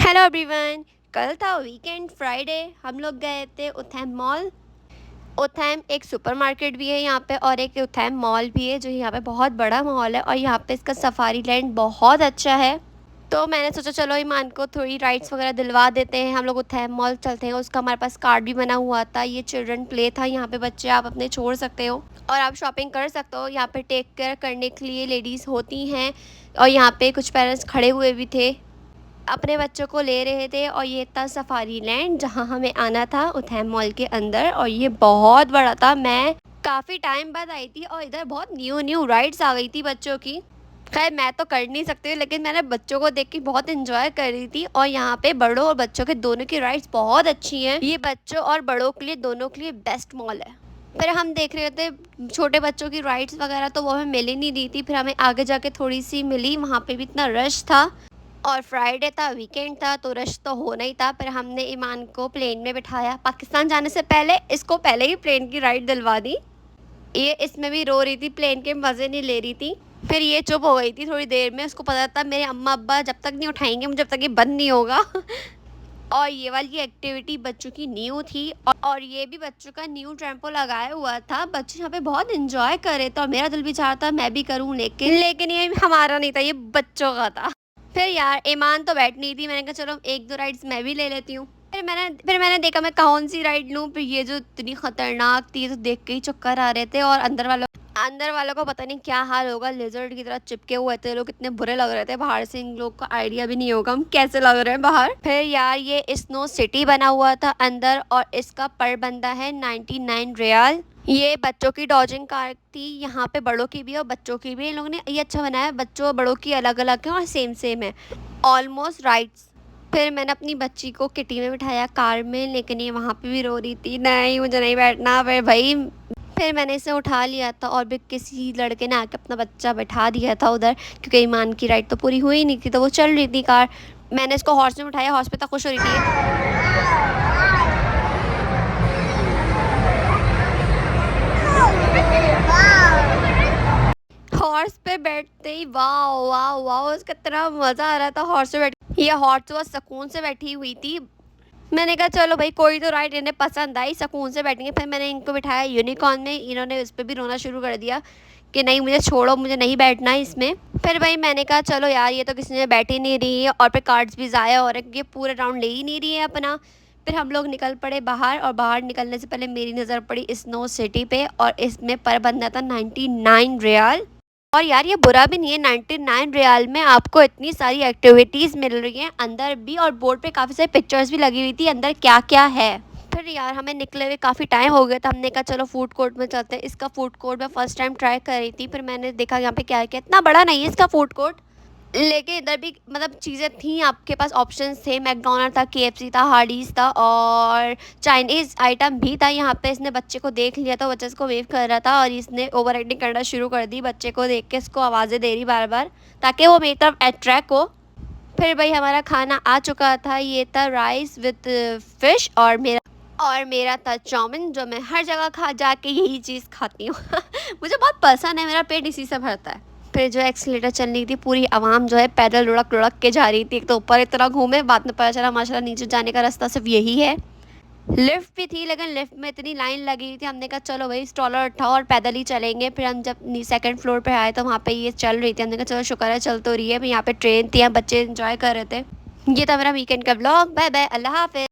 Hello everyone. कल था weekend Friday, हम लोग गए थे उथैम मॉल। उथैम एक सुपरमार्केट भी है यहाँ पे और एक उथैम मॉल भी है जो यहाँ पे बहुत बड़ा मॉल है और यहाँ पे इसका सफारी लैंड बहुत अच्छा है। तो मैंने सोचा चलो ईमान को थोड़ी राइड्स वगैरह दिलवा देते हैं, हम लोग उथैम मॉल चलते हैं। उसका हमारे पास कार्ड भी बना हुआ था। ये चिल्ड्रन प्ले था, यहाँ पे बच्चे आप अपने छोड़ सकते हो और आप शॉपिंग कर सकते हो। यहाँ पे टेक केयर करने के लिए लेडीज़ होती हैं और यहाँ पे कुछ पेरेंट्स खड़े हुए भी थे, अपने बच्चों को ले रहे थे। और ये था सफारी लैंड जहाँ हमें आना था उथैम मॉल के अंदर, और ये बहुत बड़ा था। मैं काफ़ी टाइम बाद आई थी और इधर बहुत न्यू न्यू राइड्स आ गई थी बच्चों की। खैर मैं तो कर नहीं सकती लेकिन मैंने बच्चों को देख के बहुत इंजॉय कर रही थी। और यहाँ पे बड़ों और बच्चों के दोनों की राइड्स बहुत अच्छी हैं। ये बच्चों और बड़ों के लिए दोनों के लिए बेस्ट मॉल है। फिर हम देख रहे थे छोटे बच्चों की राइड्स वगैरह, तो वो हमें मिल ही नहीं रही थी। फिर हमें आगे जाके थोड़ी सी मिली, वहाँ पे भी इतना रश था और फ्राइडे था, वीकेंड था, तो रश तो होना ही था। फिर हमने ईमान को प्लेन में बिठाया। पाकिस्तान जाने से पहले इसको पहले ही प्लेन की राइड दिलवा दी। ये इसमें भी रो रही थी, प्लेन के मज़े नहीं ले रही थी। फिर ये चुप हो गई थी थोड़ी देर में। उसको पता था मेरे अम्मा अब्बा जब तक नहीं उठाएंगे मुझे, जब तक ये बंद नहीं होगा। और ये वाली एक्टिविटी बच्चों की न्यू थी और ये भी बच्चों का न्यू टेम्पो लगाया हुआ था। बच्चे यहाँ पे बहुत इंजॉय कर रहे थे और मेरा दिल भी चाह रहा था मैं भी करूँ, लेकिन ये हमारा नहीं था, ये बच्चों का था। फिर यार ईमान तो बैठ नहीं थी, मैंने कहा चलो एक दो राइड्स मैं भी ले लेती हूँ। फिर मैंने देखा मैं कौन सी राइड लूँ। फिर ये जो इतनी खतरनाक थी, ये तो देख के ही चक्कर आ रहे थे। और अंदर वालों को पता नहीं क्या हाल होगा, लिजर्ड की तरह चिपके हुए थे लोग, कितने बुरे लग रहे थे। बाहर से इन लोग को आइडिया भी नहीं होगा हम कैसे लग रहे हैं बाहर। फिर यार ये स्नो सिटी बना हुआ था अंदर और इसका पर बंदा है 99 रियाल। ये बच्चों की डॉजिंग कार थी, यहाँ पे बड़ों की भी और बच्चों की भी। इन लोगों ने ये अच्छा बनाया, बच्चों और बड़ों की अलग अलग है और सेम सेम है ऑलमोस्ट राइट्स। फिर मैंने अपनी बच्ची को किटी में बिठाया कार में, लेकिन ये वहाँ पे भी रो रही थी, नहीं मुझे नहीं बैठना। फिर मैंने इसे उठा लिया था और भी किसी लड़के ने आके अपना बच्चा बैठा दिया था उधर, क्योंकि ईमान की राइड तो पूरी हुई नहीं थी तो वो चल रही थी कार। मैंने इसको हॉर्स में उठाया, हॉर्स पे तक खुश हो रही थी। हॉर्स पे बैठते ही वाह वाह वाह, उसका इतना मज़ा आ रहा था हॉर्स पे बैठ। ये हॉर्स तो सुकून से बैठी हुई थी। मैंने कहा चलो भाई कोई तो राइड इन्हें पसंद आई, सुकून से बैठेंगे। फिर मैंने इनको बिठाया यूनिकॉर्न में, इन्होंने उस पर भी रोना शुरू कर दिया कि नहीं मुझे छोड़ो, मुझे नहीं बैठना है इसमें। फिर भाई मैंने कहा चलो यार ये तो किसी ने बैठ ही नहीं रही है और फिर कार्ड्स भी ज़ाया हो रहे हैं, ये पूरे राउंड ले ही नहीं रही है अपना। फिर हम लोग निकल पड़े बाहर और बाहर निकलने से पहले मेरी नज़र पड़ी स्नो सिटी पे और इसमें पर बंदा था 99 रियाल। और यार ये बुरा भी नहीं है, 99 रियाल में आपको इतनी सारी एक्टिविटीज़ मिल रही हैं अंदर भी, और बोर्ड पे काफ़ी सारी पिक्चर्स भी लगी हुई थी अंदर क्या क्या है। फिर यार हमें निकले हुए काफ़ी टाइम हो गया था, हमने कहा चलो फूड कोर्ट में चलते हैं। इसका फूड कोर्ट मैं फर्स्ट टाइम ट्राई कर रही थी। फिर मैंने देखा यहाँ पे क्या क्या, इतना बड़ा नहीं है इसका फूड कोर्ट, लेकिन इधर भी मतलब चीज़ें थी, आपके पास ऑप्शंस थे। मैकडोनल्ड था, केएफसी था, हार्डीज़ था और चाइनीज़ आइटम भी था। यहाँ पे इसने बच्चे को देख लिया था, बच्चा इसको वेव कर रहा था और इसने ओवर एक्टिंग करना शुरू कर दी। बच्चे को देख के इसको आवाज़ें दे रही बार बार ताकि वो मेरी तरफ अट्रैक्ट हो। फिर भाई हमारा खाना आ चुका था, ये था राइस विद फिश और मेरा था चाउमीन, जो मैं हर जगह खा जाके यही चीज़ खाती हूँ। मुझे बहुत पसंद है, मेरा पेट इसी से भरता है। फिर जो एक्सीलेटर चल रही थी, पूरी आवाम जो है पैदल लुढ़क लुढ़क के जा रही थी। एक तो ऊपर इतना घूमे, बाद में पता चला माशाल्लाह नीचे जाने का रास्ता सिर्फ यही है। लिफ्ट भी थी लेकिन लिफ्ट में इतनी लाइन लगी हुई थी, हमने कहा चलो भाई स्टॉलर उठाओ और पैदल ही चलेंगे। फिर हम जब सेकंड फ्लोर पे आए तो वहाँ पे ये चल रही थी, हमने कहा चलो शुक्र है चल तो रही है। यहाँ पे ट्रेन थी, यहाँ बच्चे इंजॉय कर रहे थे। ये था मेरा वीकेंड का ब्लॉग। बाय बाय, अल्लाह हाफिज़।